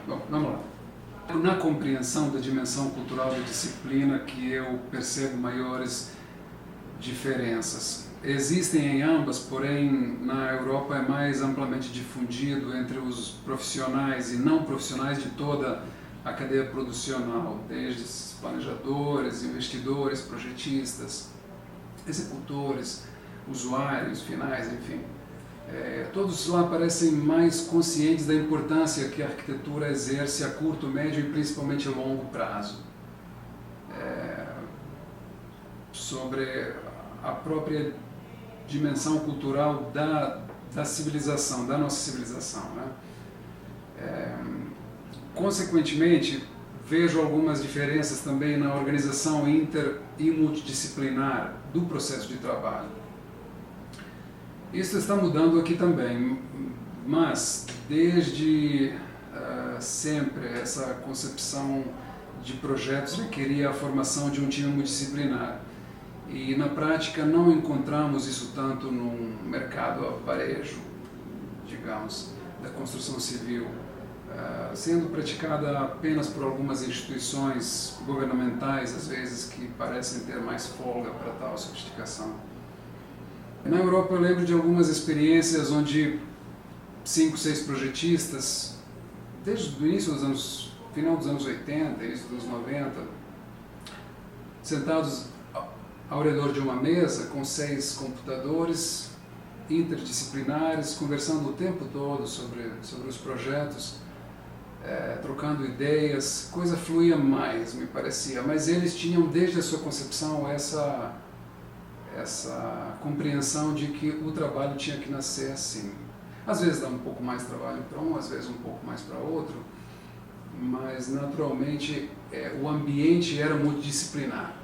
Bom, vamos lá. Na compreensão da dimensão cultural da disciplina que eu percebo maiores diferenças. Existem em ambas, porém na Europa é mais amplamente difundido entre os profissionais e não profissionais de toda a cadeia producional, desde planejadores, investidores, projetistas, executores, usuários finais, enfim. Todos lá parecem mais conscientes da importância que a arquitetura exerce a curto, médio e principalmente a longo prazo. Sobre a própria dimensão cultural da civilização, da nossa civilização, né? Consequentemente, vejo algumas diferenças também na organização inter e multidisciplinar do processo de trabalho. Isso está mudando aqui também, mas desde sempre essa concepção de projetos requeria a formação de um time multidisciplinar. E na prática não encontramos isso tanto no mercado a varejo, digamos, da construção civil, sendo praticada apenas por algumas instituições governamentais, às vezes, que parecem ter mais folga para tal sofisticação. Na Europa eu lembro de algumas experiências onde 5, 6 projetistas, desde o início dos anos, final dos anos 80, início dos 90, sentados ao redor de uma mesa com 6 computadores interdisciplinares, conversando o tempo todo sobre os projetos, trocando ideias, coisa fluía mais, me parecia, mas eles tinham desde a sua concepção essa compreensão de que o trabalho tinha que nascer assim. Às vezes dá um pouco mais trabalho para um, às vezes um pouco mais para outro, mas naturalmente o ambiente era multidisciplinar.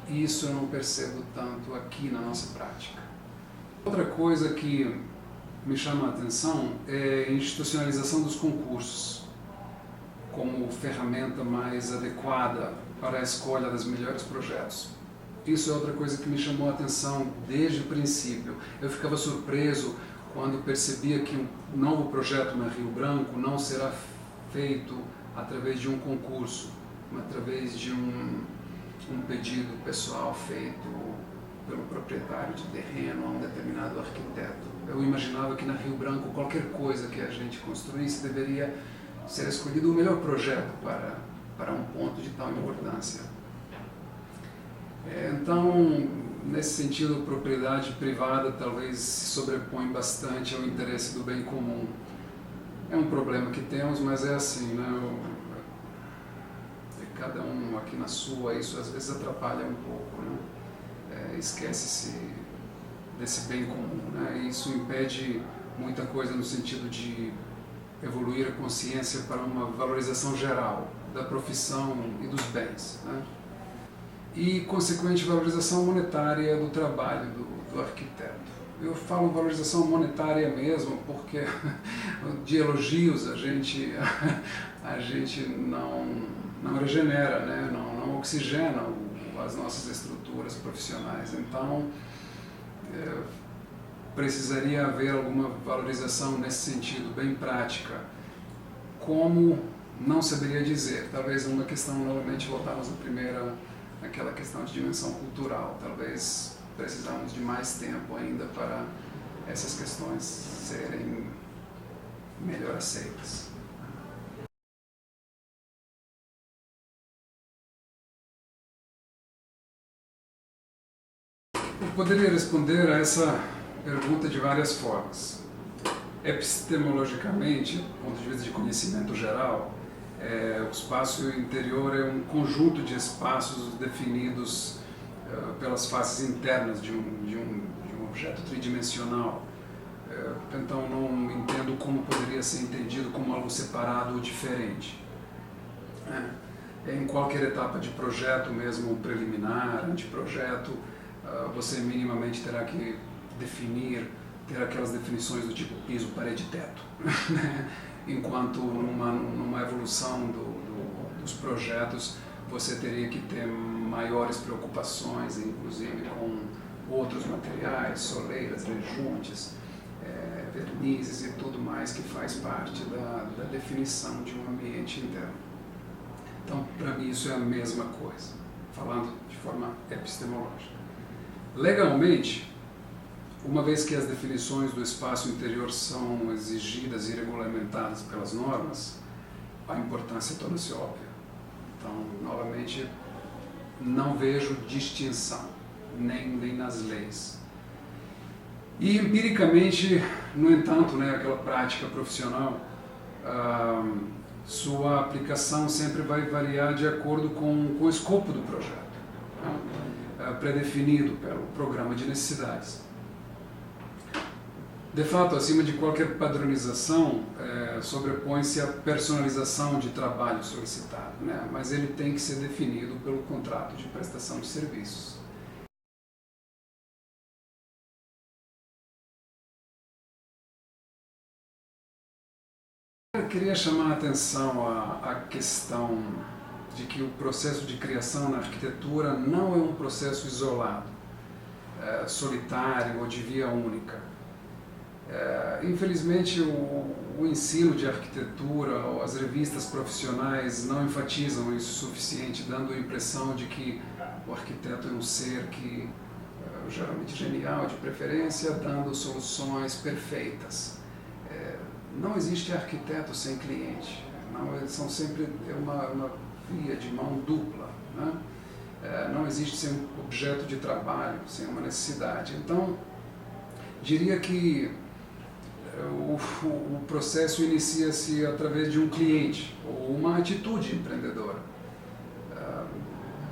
E isso eu não percebo tanto aqui na nossa prática. Outra coisa que me chama a atenção é a institucionalização dos concursos como ferramenta mais adequada para a escolha dos melhores projetos. Isso é outra coisa que me chamou a atenção desde o princípio. Eu ficava surpreso quando percebia que um novo projeto na Rio Branco não será feito através de um concurso, mas através de um pedido pessoal feito pelo proprietário de terreno a um determinado arquiteto. Eu imaginava que na Rio Branco qualquer coisa que a gente construísse deveria ser escolhido o melhor projeto para um ponto de tal importância. Então, nesse sentido, a propriedade privada talvez se sobrepõe bastante ao interesse do bem comum. É um problema que temos, mas é assim, né? Cada um aqui na sua, isso às vezes atrapalha um pouco, né? Esquece-se desse bem comum, né? E isso impede muita coisa no sentido de evoluir a consciência para uma valorização geral da profissão e dos bens, né? E, consequente, valorização monetária do trabalho do arquiteto. Eu falo valorização monetária mesmo porque de elogios a gente não regenera, né? não oxigena as nossas estruturas profissionais. Então, precisaria haver alguma valorização nesse sentido, bem prática. Como, não saberia dizer. Talvez uma questão, novamente, voltarmos naquela questão de dimensão cultural. Talvez precisamos de mais tempo ainda para essas questões serem melhor aceitas. Eu poderia responder a essa pergunta de várias formas. Epistemologicamente, do ponto de vista de conhecimento geral, o espaço interior é um conjunto de espaços definidos pelas faces internas de um objeto tridimensional. Então não entendo como poderia ser entendido como algo separado ou diferente. Em qualquer etapa de projeto, mesmo preliminar, anteprojeto, você minimamente terá que ter aquelas definições do tipo piso, parede e teto. Enquanto numa evolução dos projetos você teria que ter maiores preocupações, inclusive com outros materiais, soleiras, rejuntes, vernizes e tudo mais que faz parte da definição de um ambiente interno. Então, para mim, isso é a mesma coisa, falando de forma epistemológica. Legalmente, uma vez que as definições do espaço interior são exigidas e regulamentadas pelas normas, a importância torna-se óbvia. Então, novamente, não vejo distinção, nem nas leis. E empiricamente, no entanto, aquela prática profissional, sua aplicação sempre vai variar de acordo com o escopo do projeto, predefinido pelo programa de necessidades. De fato, acima de qualquer padronização, sobrepõe-se a personalização de trabalho solicitado, mas ele tem que ser definido pelo contrato de prestação de serviços. Eu queria chamar a atenção à questão de que o processo de criação na arquitetura não é um processo isolado, solitário ou de via única. Infelizmente, o ensino de arquitetura ou as revistas profissionais não enfatizam isso o suficiente, dando a impressão de que o arquiteto é um ser que, geralmente genial de preferência, dando soluções perfeitas. Não existe arquiteto sem cliente, são sempre uma via de mão dupla, não existe sem um objeto de trabalho, sem uma necessidade. Então, diria que o processo inicia-se através de um cliente ou uma atitude empreendedora.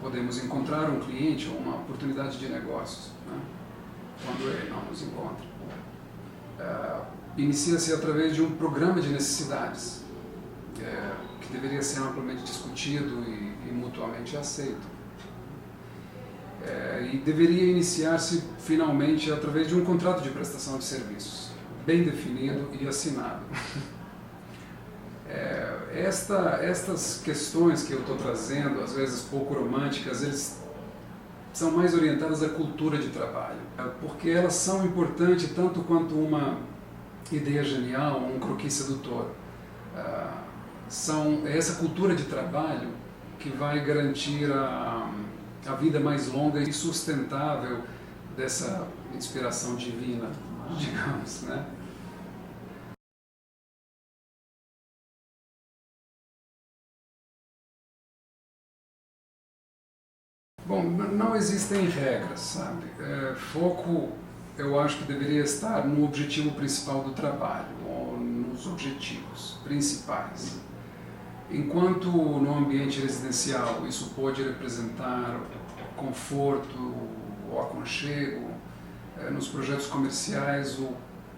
Podemos encontrar um cliente ou uma oportunidade de negócios, quando ele não nos encontra. Inicia-se através de um programa de necessidades, que deveria ser amplamente discutido e mutuamente aceito. E deveria iniciar-se finalmente através de um contrato de prestação de serviços, bem definido e assinado. Estas questões que eu estou trazendo, às vezes pouco românticas, eles são mais orientadas à cultura de trabalho, porque elas são importantes tanto quanto uma ideia genial, um croquis sedutor. É essa cultura de trabalho que vai garantir a vida mais longa e sustentável dessa inspiração divina, digamos, Bom, não existem regras, sabe? Foco, eu acho que deveria estar no objetivo principal do trabalho, ou nos objetivos principais. Enquanto no ambiente residencial isso pode representar conforto ou aconchego, nos projetos comerciais o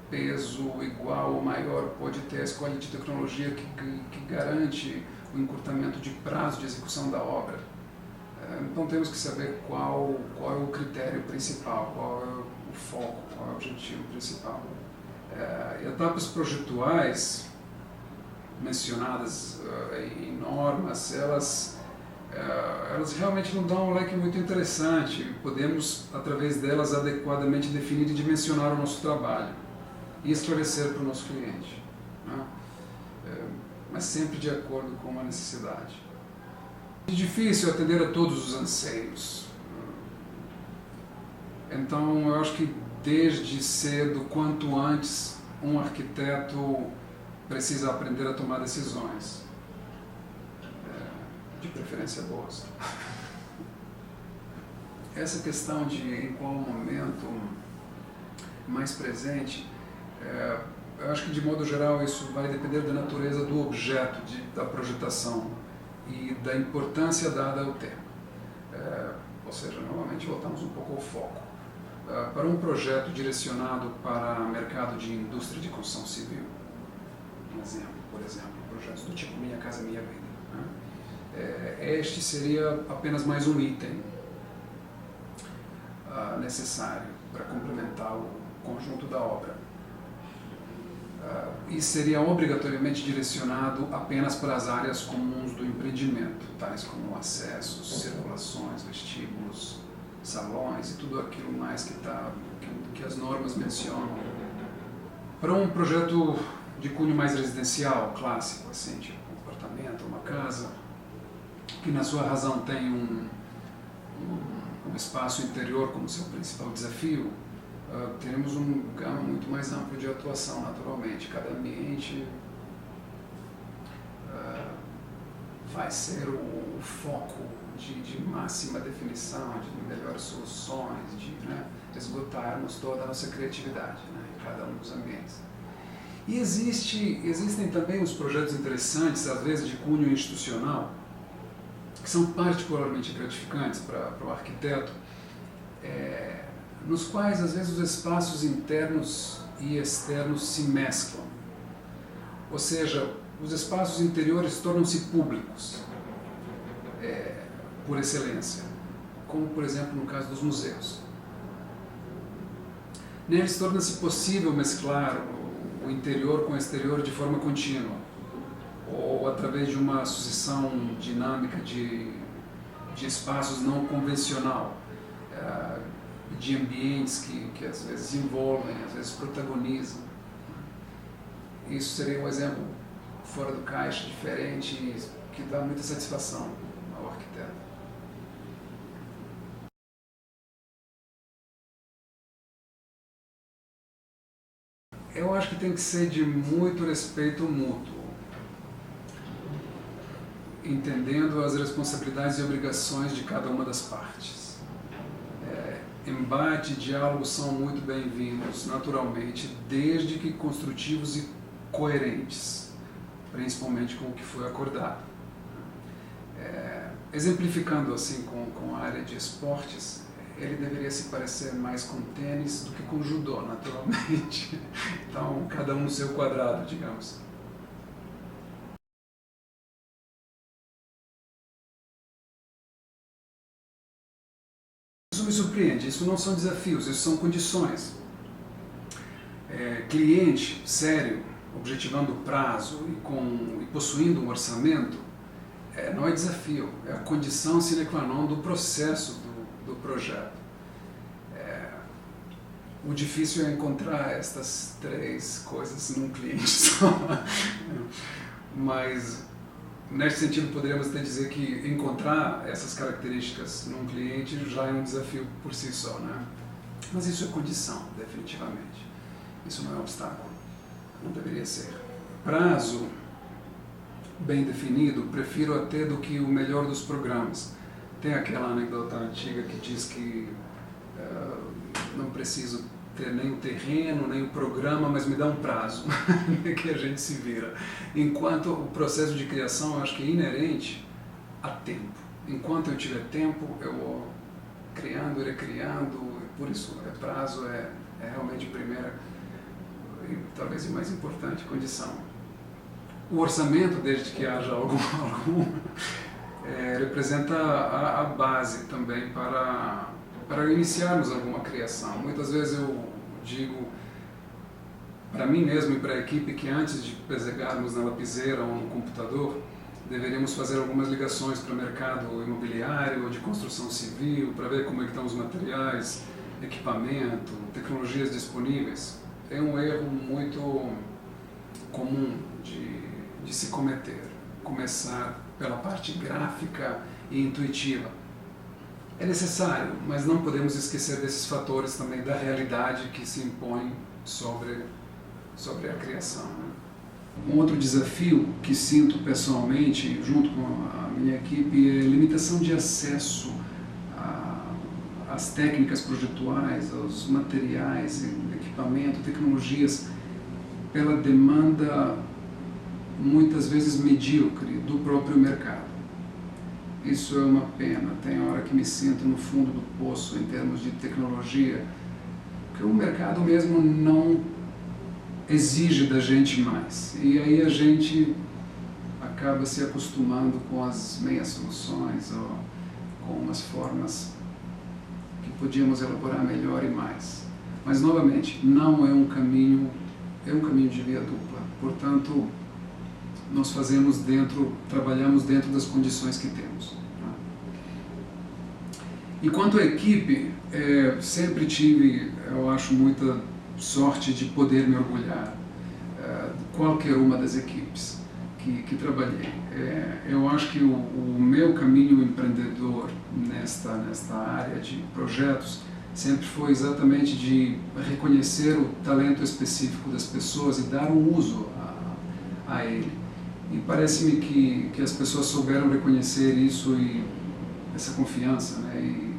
peso igual ou maior pode ter a escolha de tecnologia que garante o encurtamento de prazo de execução da obra. Então temos que saber qual é o critério principal, qual é o foco, qual é o objetivo principal. Etapas projetuais mencionadas em normas, elas realmente não dão um leque muito interessante. Podemos, através delas, adequadamente definir e dimensionar o nosso trabalho e esclarecer para o nosso cliente, mas sempre de acordo com a necessidade. É difícil atender a todos os anseios. Então, eu acho que desde cedo, quanto antes, um arquiteto precisa aprender a tomar decisões, de preferência boas. Essa questão de em qual momento mais presente, eu acho que de modo geral isso vai depender da natureza do objeto, da projetação e da importância dada ao tema. Ou seja, novamente voltamos um pouco ao foco. Para um projeto direcionado para mercado de indústria de construção civil, um exemplo, por exemplo, projetos do tipo Minha Casa Minha Vida, este seria apenas mais um item necessário para complementar o conjunto da obra. E seria obrigatoriamente direcionado apenas para as áreas comuns do empreendimento, tais como acessos, circulações, vestíbulos, salões e tudo aquilo mais que as normas mencionam Para um projeto de cunho mais residencial, clássico, assim, tipo um apartamento, uma casa, que na sua razão tem um espaço interior como seu principal desafio, teremos um gama muito mais amplo de atuação, naturalmente. Cada ambiente vai ser o foco de máxima definição, de melhores soluções, de esgotarmos toda a nossa criatividade, em cada um dos ambientes. E existem também os projetos interessantes, às vezes de cunho institucional, que são particularmente gratificantes para o arquiteto, nos quais às vezes os espaços internos e externos se mesclam. Ou seja, os espaços interiores tornam-se públicos, por excelência, como por exemplo no caso dos museus. Neles torna-se possível mesclar o interior com o exterior de forma contínua, ou através de uma sucessão dinâmica de espaços não convencional, de ambientes que às vezes envolvem, às vezes protagonizam. Isso seria um exemplo fora do caixa, diferente, que dá muita satisfação ao arquiteto. Eu acho que tem que ser de muito respeito mútuo, entendendo as responsabilidades e obrigações de cada uma das partes. Embate e diálogo são muito bem-vindos, naturalmente, desde que construtivos e coerentes, principalmente com o que foi acordado. Exemplificando assim com a área de esportes, ele deveria se parecer mais com tênis do que com judô, naturalmente. Então, cada um no seu quadrado, digamos. Isso me surpreende, isso não são desafios, isso são condições. Cliente sério, objetivando o prazo e possuindo um orçamento, não é desafio, é a condição sine qua non do processo do projeto. O difícil é encontrar estas três coisas num cliente só. Mas, nesse sentido, poderíamos até dizer que encontrar essas características num cliente já é um desafio por si só, Mas isso é condição, definitivamente. Isso não é obstáculo, não deveria ser. Prazo bem definido, prefiro até do que o melhor dos programas. Tem aquela anedota antiga que diz que não preciso ter nem o terreno, nem o programa, mas me dá um prazo que a gente se vira. Enquanto o processo de criação, eu acho que é inerente a tempo. Enquanto eu tiver tempo, eu vou criando, recriando, por isso prazo é realmente a primeira e talvez a mais importante condição. O orçamento, desde que haja algum representa a base também para iniciarmos alguma criação. Muitas vezes eu digo para mim mesmo e para a equipe que antes de pegarmos na lapiseira ou no computador, deveríamos fazer algumas ligações para o mercado imobiliário ou de construção civil, para ver como é que estão os materiais, equipamento, tecnologias disponíveis. É um erro muito comum de se cometer, começar pela parte gráfica e intuitiva. É necessário, mas não podemos esquecer desses fatores também da realidade que se impõe sobre a criação. Um outro desafio que sinto pessoalmente, junto com a minha equipe, é a limitação de acesso às técnicas projetuais, aos materiais, equipamento, tecnologias, pela demanda muitas vezes medíocre do próprio mercado. Isso é uma pena, tem hora que me sinto no fundo do poço em termos de tecnologia, porque o mercado mesmo não exige da gente mais. E aí a gente acaba se acostumando com as meias soluções ou com umas formas que podíamos elaborar melhor e mais. Mas, novamente, não é um caminho, é um caminho de via dupla. Portanto, nós trabalhamos dentro das condições que temos. E quanto à equipe, sempre tive, eu acho, muita sorte de poder me orgulhar de qualquer uma das equipes que trabalhei. Eu acho que o meu caminho empreendedor nesta área de projetos sempre foi exatamente de reconhecer o talento específico das pessoas e dar um uso a ele. E parece-me que as pessoas souberam reconhecer isso e essa confiança, né, e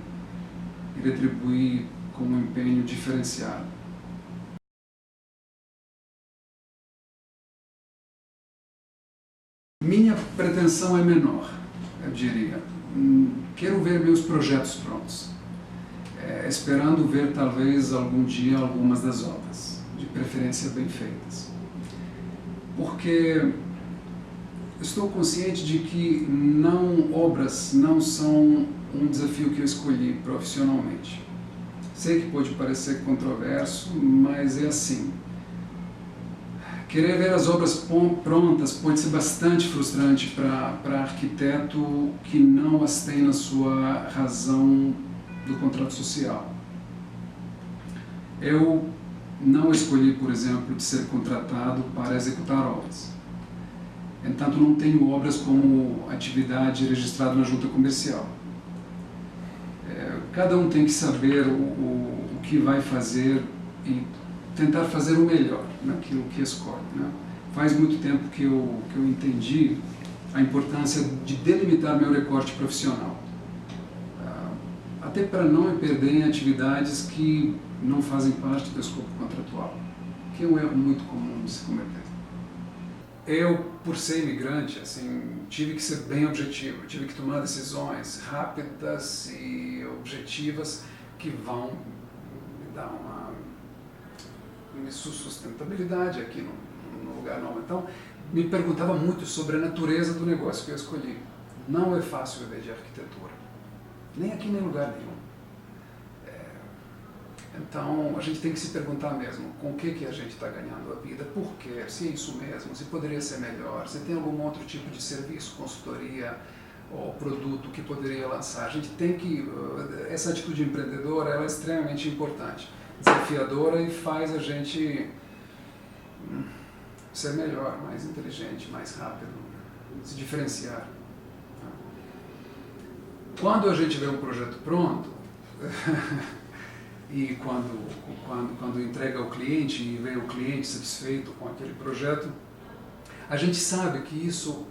retribuir com um empenho diferenciado. Minha pretensão é menor, eu diria. Quero ver meus projetos prontos, esperando ver talvez algum dia algumas das obras, de preferência bem feitas. Porque estou consciente de que obras não são um desafio que eu escolhi profissionalmente. Sei que pode parecer controverso, mas é assim. Querer ver as obras prontas pode ser bastante frustrante para arquiteto que não as tem na sua razão do contrato social. Eu não escolhi, por exemplo, de ser contratado para executar obras. Entanto, não tenho obras como atividade registrada na junta comercial. Cada um tem que saber o que vai fazer e tentar fazer o melhor naquilo que escolhe, né? Faz muito tempo que eu entendi a importância de delimitar meu recorte profissional, até para não me perder em atividades que não fazem parte do escopo contratual, que é um erro muito comum de se cometer. Eu, por ser imigrante, assim, tive que ser bem objetivo, tive que tomar decisões rápidas e objetivas que vão me dar uma sustentabilidade aqui no lugar novo. Então, me perguntava muito sobre a natureza do negócio que eu escolhi. Não é fácil viver de arquitetura, nem aqui nem em lugar nenhum. Então, a gente tem que se perguntar mesmo com o que a gente está ganhando a vida, por quê, se é isso mesmo, se poderia ser melhor, se tem algum outro tipo de serviço, consultoria ou produto que poderia lançar. A gente tem que... Essa atitude empreendedora ela é extremamente importante, desafiadora e faz a gente ser melhor, mais inteligente, mais rápido, se diferenciar. Quando a gente vê um projeto pronto, e quando entrega ao cliente e vê o cliente satisfeito com aquele projeto, a gente sabe que isso,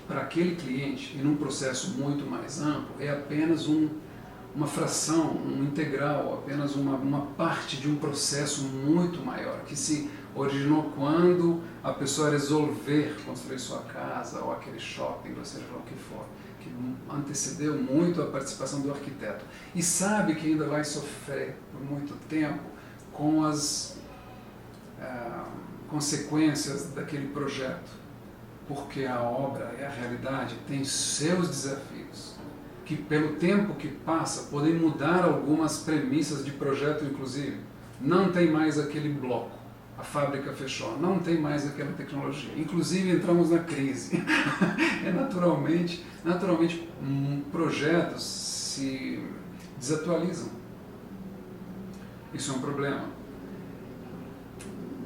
para aquele cliente, e num processo muito mais amplo, é apenas uma fração, um integral, apenas uma parte de um processo muito maior, que se originou quando a pessoa resolver construir sua casa, ou aquele shopping, ou seja lá o que for, que antecedeu muito a participação do arquiteto, e sabe que ainda vai sofrer por muito tempo com as consequências daquele projeto, porque a obra e a realidade têm seus desafios, que pelo tempo que passa podem mudar algumas premissas de projeto, inclusive. Não tem mais aquele bloco, a fábrica fechou, não tem mais aquela tecnologia, inclusive entramos na crise. Naturalmente projetos se desatualizam. Isso é um problema.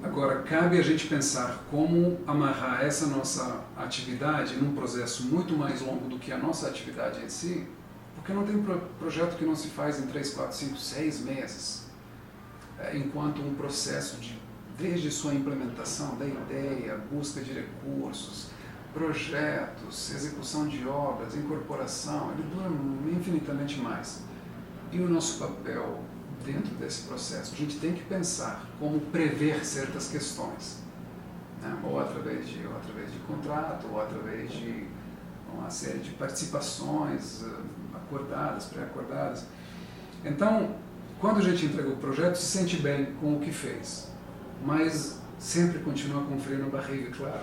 Agora, cabe a gente pensar como amarrar essa nossa atividade num processo muito mais longo do que a nossa atividade em si, porque não tem projeto que não se faz em 3, 4, 5, 6 meses, enquanto um processo desde sua implementação, da ideia, busca de recursos, projetos, execução de obras, incorporação, ele dura infinitamente mais. E o nosso papel dentro desse processo? A gente tem que pensar como prever certas questões, né? ou através de contrato, ou através de uma série de participações acordadas, pré-acordadas. Então, quando a gente entrega o projeto, se sente bem com o que fez, mas sempre continua com frio na barriga, claro.